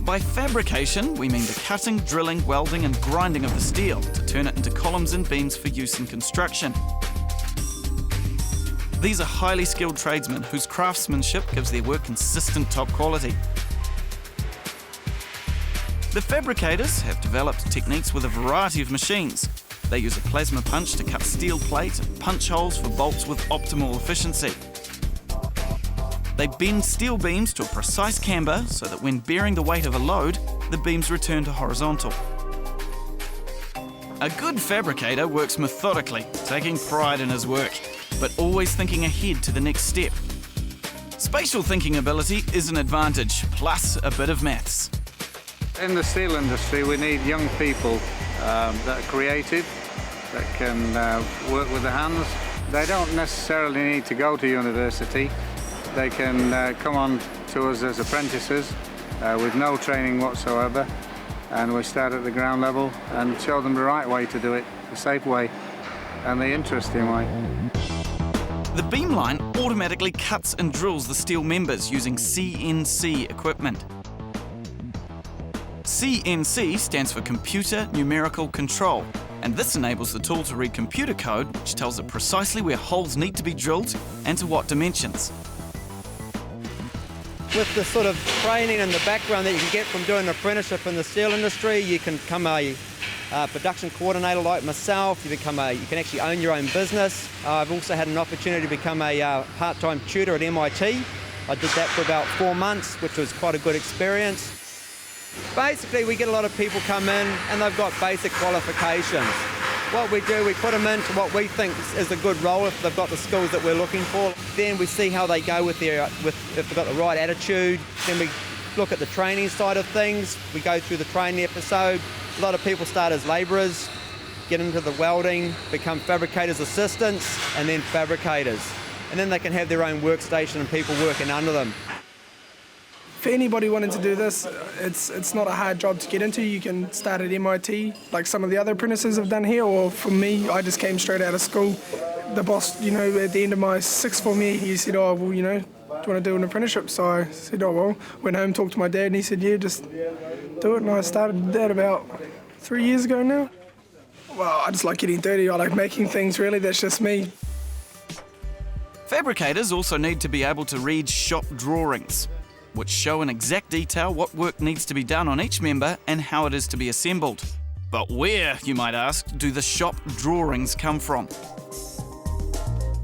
By fabrication, we mean the cutting, drilling, welding and grinding of the steel to turn it into columns and beams for use in construction. These are highly skilled tradesmen whose craftsmanship gives their work consistent top quality. The fabricators have developed techniques with a variety of machines. They use a plasma punch to cut steel plate and punch holes for bolts with optimal efficiency. They bend steel beams to a precise camber so that when bearing the weight of a load, the beams return to horizontal. A good fabricator works methodically, taking pride in his work, but always thinking ahead to the next step. Spatial thinking ability is an advantage, plus a bit of maths. In the steel industry, we need young people that are creative, that can work with their hands. They don't necessarily need to go to university. They can come on to us as apprentices with no training whatsoever, and we start at the ground level and show them the right way to do it, the safe way and the interesting way. The beamline automatically cuts and drills the steel members using CNC equipment. CNC stands for Computer Numerical Control, and this enables the tool to read computer code which tells it precisely where holes need to be drilled and to what dimensions. With the sort of training and the background that you can get from doing an apprenticeship in the steel industry, you can become a production coordinator like myself. You can actually own your own business. I've also had an opportunity to become a part-time tutor at MIT. I did that for about 4 months, which was quite a good experience. Basically, we get a lot of people come in and they've got basic qualifications. What we do, we put them into what we think is a good role if they've got the skills that we're looking for. Then we see how they go if they've got the right attitude. Then we look at the training side of things. We go through the training episode. A lot of people start as labourers, get into the welding, become fabricators' assistants, and then fabricators. And then they can have their own workstation and people working under them. For anybody wanting to do this, it's not a hard job to get into. You can start at MIT, like some of the other apprentices have done here, or for me, I just came straight out of school. The boss, at the end of my sixth form year, he said, oh, well, do you want to do an apprenticeship? So I said, oh, well, went home, talked to my dad, and he said, yeah, just do it. And I started that about 3 years ago now. Well, I just like getting dirty. I like making things, really. That's just me. Fabricators also need to be able to read shop drawings, which show in exact detail what work needs to be done on each member and how it is to be assembled. But where, you might ask, do the shop drawings come from?